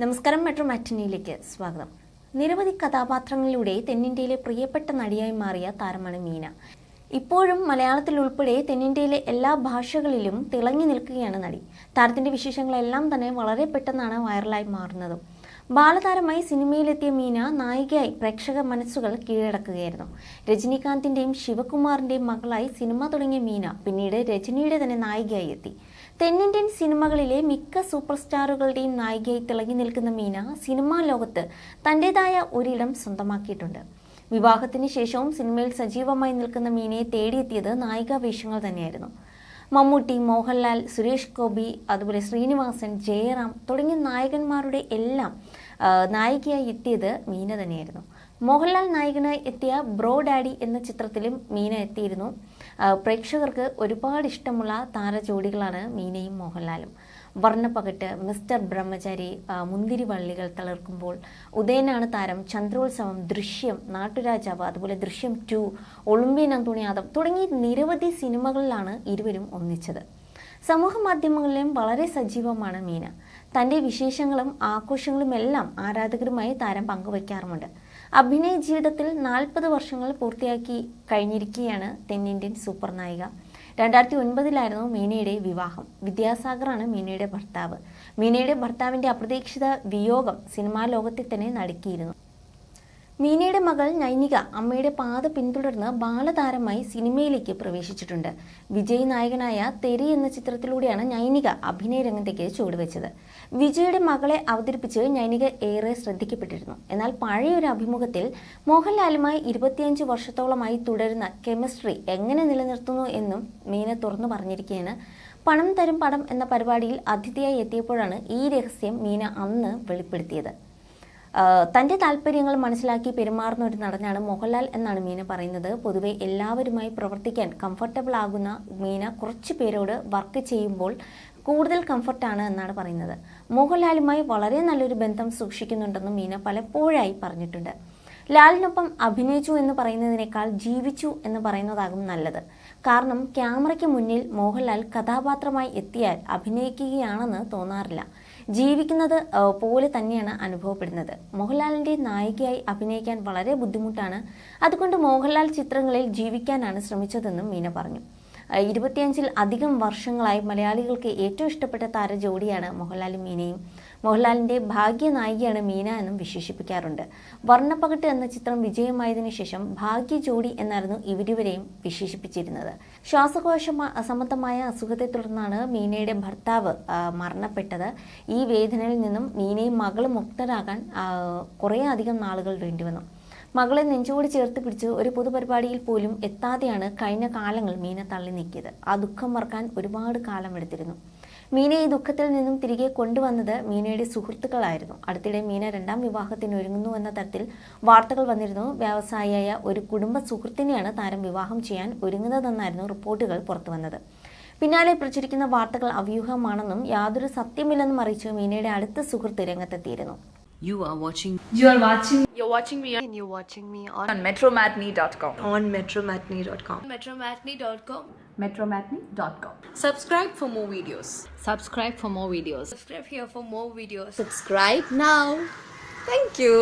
നമസ്കാരം, മെട്രോ മാറ്റിനിയിലേക്ക് സ്വാഗതം. നിരവധി കഥാപാത്രങ്ങളിലൂടെ തെന്നിന്ത്യയിലെ പ്രിയപ്പെട്ട നടിയായി മാറിയ താരമാണ് മീന. ഇപ്പോഴും മലയാളത്തിൽ ഉൾപ്പെടെ തെന്നിന്ത്യയിലെ എല്ലാ ഭാഷകളിലും തിളങ്ങി നിൽക്കുകയാണ് നടി. താരത്തിന്റെ വിശേഷങ്ങളെല്ലാം തന്നെ വളരെ പെട്ടെന്നാണ് വൈറലായി മാറുന്നതും. ബാലതാരമായി സിനിമയിലെത്തിയ മീന നായികയായി പ്രേക്ഷക മനസ്സുകൾ കീഴടക്കുകയായിരുന്നു. രജനീകാന്തിന്റെയും ശിവകുമാറിന്റെയും മകളായി സിനിമ തുടങ്ങിയ മീന പിന്നീട് രജനിയുടെ തന്നെ നായികയായി എത്തി. തെന്നിന്ത്യൻ സിനിമകളിലെ മിക്ക സൂപ്പർ സ്റ്റാറുകളുടെയും നായികയായി തിളങ്ങി നിൽക്കുന്ന മീന സിനിമാ ലോകത്ത് തൻ്റെതായ ഒരിടം സ്വന്തമാക്കിയിട്ടുണ്ട്. വിവാഹത്തിന് ശേഷവും സിനിമയിൽ സജീവമായി നിൽക്കുന്ന മീനയെ തേടിയെത്തിയത് നായികാ വേഷങ്ങൾ തന്നെയായിരുന്നു. മമ്മൂട്ടി, മോഹൻലാൽ, സുരേഷ് ഗോപി, അതുപോലെ ശ്രീനിവാസൻ, ജയറാം തുടങ്ങിയ നായകന്മാരുടെ എല്ലാം നായികയായി എത്തിയത് മീന തന്നെയായിരുന്നു. മോഹൻലാൽ നായകനായി എത്തിയ ബ്രോ ഡാഡി എന്ന ചിത്രത്തിലും മീന എത്തിയിരുന്നു. പ്രേക്ഷകർക്ക് ഒരുപാട് ഇഷ്ടമുള്ള താരജോഡികളാണ് മീനയും മോഹൻലാലും. വർണ്ണപ്പകട്ട്, മിസ്റ്റർ ബ്രഹ്മചാരി, മുന്തിരിവള്ളികൾ തളിർക്കുമ്പോൾ, ഉദയനാണ് താരം, ചന്ദ്രോത്സവം, ദൃശ്യം, നാട്ടുരാജാവ്, അതുപോലെ ദൃശ്യം 2, ഒളിമ്പ്യൻ അന്തോണി യാദവ് തുടങ്ങി നിരവധി സിനിമകളിലാണ് ഇരുവരും ഒന്നിച്ചത്. സമൂഹ മാധ്യമങ്ങളിലും വളരെ സജീവമാണ് മീന. തൻ്റെ വിശേഷങ്ങളും ആഘോഷങ്ങളും എല്ലാം ആരാധകരുമായി താരം പങ്കുവയ്ക്കാറുമുണ്ട്. അഭിനയ ജീവിതത്തിൽ 40 വർഷങ്ങൾ പൂർത്തിയാക്കി കഴിഞ്ഞിരിക്കുകയാണ് തെന്നിന്ത്യൻ സൂപ്പർ നായിക. 2009 മീനയുടെ വിവാഹം. വിദ്യാസാഗറാണ് മീനയുടെ ഭർത്താവ്. മീനയുടെ ഭർത്താവിൻ്റെ അപ്രതീക്ഷിത വിയോഗം സിനിമാ ലോകത്തെ തന്നെ നടുക്കിയിരുന്നു. മീനയുടെ മകൾ നൈനിക അമ്മയുടെ പാത പിന്തുടർന്ന് ബാലതാരമായി സിനിമയിലേക്ക് പ്രവേശിച്ചിട്ടുണ്ട്. വിജയ് നായകനായ തെരി എന്ന ചിത്രത്തിലൂടെയാണ് നൈനിക അഭിനയ രംഗത്തേക്ക് ചുവടുവെച്ചത്. വിജയുടെ മകളെ അവതരിപ്പിച്ച് നൈനിക ഏറെ ശ്രദ്ധിക്കപ്പെട്ടിരുന്നു. എന്നാൽ പഴയൊരു അഭിമുഖത്തിൽ മോഹൻലാലുമായി 25 വർഷത്തോളമായി തുടരുന്ന കെമിസ്ട്രി എങ്ങനെ നിലനിർത്തുന്നു എന്നും മീന തുറന്നു പറഞ്ഞിരിക്കുകയാണ്. പണം തരും പടം എന്ന പരിപാടിയിൽ അതിഥിയായി എത്തിയപ്പോഴാണ് ഈ രഹസ്യം മീന അന്ന് വെളിപ്പെടുത്തിയത്. തൻ്റെ താല്പര്യങ്ങൾ മനസ്സിലാക്കി പെരുമാറുന്ന ഒരു നടനാണ് മോഹൻലാൽ എന്നാണ് മീന പറയുന്നത്. പൊതുവെ എല്ലാവരുമായി പ്രവർത്തിക്കാൻ കംഫർട്ടബിൾ ആകുന്ന മീന കുറച്ച് പേരോട് വർക്ക് ചെയ്യുമ്പോൾ കൂടുതൽ കംഫർട്ടാണ് എന്നാണ് പറയുന്നത്. മോഹൻലാലുമായി വളരെ നല്ലൊരു ബന്ധം സൂക്ഷിക്കുന്നുണ്ടെന്നും മീന പലപ്പോഴായി പറഞ്ഞിട്ടുണ്ട്. ലാലിനൊപ്പം അഭിനയിച്ചു എന്ന് പറയുന്നതിനേക്കാൾ ജീവിച്ചു എന്ന് പറയുന്നതാകും നല്ലത്. കാരണം ക്യാമറയ്ക്ക് മുന്നിൽ മോഹൻലാൽ കഥാപാത്രമായി എത്തിയാൽ അഭിനയിക്കുകയാണെന്ന് തോന്നാറില്ല. ജീവിക്കുന്നത് പോലെ തന്നെയാണ് അനുഭവപ്പെടുന്നത്. മോഹൻലാലിൻ്റെ നായികയായി അഭിനയിക്കാൻ വളരെ ബുദ്ധിമുട്ടാണ്. അതുകൊണ്ട് മോഹൻലാൽ ചിത്രങ്ങളിൽ ജീവിക്കാനാണ് ശ്രമിച്ചതെന്നും മീന പറഞ്ഞു. 25 അധികം വർഷങ്ങളായി മലയാളികൾക്ക് ഏറ്റവും ഇഷ്ടപ്പെട്ട താരജോഡിയാണ് മോഹൻലാലും മീനയും. മോഹൻലാലിൻ്റെ ഭാഗ്യ നായികയാണ് മീന എന്നും വിശേഷിപ്പിക്കാറുണ്ട്. വർണ്ണപ്പകട്ട് എന്ന ചിത്രം വിജയമായതിനു ശേഷം ഭാഗ്യ ജോഡി എന്നായിരുന്നു ഇവരുവരെയും വിശേഷിപ്പിച്ചിരുന്നത്. ശ്വാസകോശ സംബന്ധമായ അസുഖത്തെ തുടർന്നാണ് മീനയുടെ ഭർത്താവ് മരണപ്പെട്ടത്. ഈ വേദനയിൽ നിന്നും മീനയും മകളും മുക്തരാകാൻ കുറേ അധികം നാളുകൾ വേണ്ടിവന്നു. മകളെ നെഞ്ചോട് ചേർത്ത് പിടിച്ച് ഒരു പൊതുപരിപാടിയിൽ പോലും എത്താതെയാണ് കഴിഞ്ഞ കാലങ്ങൾ മീന തള്ളി നീക്കിയത്. ആ ദുഃഖം മറക്കാൻ ഒരുപാട് കാലമെടുത്തിരുന്നു. മീനയെ ഈ ദുഃഖത്തിൽ നിന്നും തിരികെ കൊണ്ടുവന്നത് മീനയുടെ സുഹൃത്തുക്കളായിരുന്നു. അടുത്തിടെ മീന 2ാം വിവാഹത്തിന് ഒരുങ്ങുന്നുവെന്ന തരത്തിൽ വാർത്തകൾ വന്നിരുന്നു. വ്യവസായിയായ ഒരു കുടുംബ സുഹൃത്തിനെയാണ് താരം വിവാഹം ചെയ്യാൻ ഒരുങ്ങുന്നതെന്നായിരുന്നു റിപ്പോർട്ടുകൾ പുറത്തുവന്നത്. പിന്നാലെ പ്രചരിക്കുന്ന വാർത്തകൾ അവ്യൂഹമാണെന്നും യാതൊരു സത്യമില്ലെന്നും അറിയിച്ച് മീനയുടെ അടുത്ത സുഹൃത്ത് രംഗത്തെത്തിയിരുന്നു. You're watching me and you're watching me on metromatney.com. on metromatney.com. metromatney.com. Subscribe for more videos. Subscribe for more videos. Subscribe here for more videos. Subscribe now. Thank you.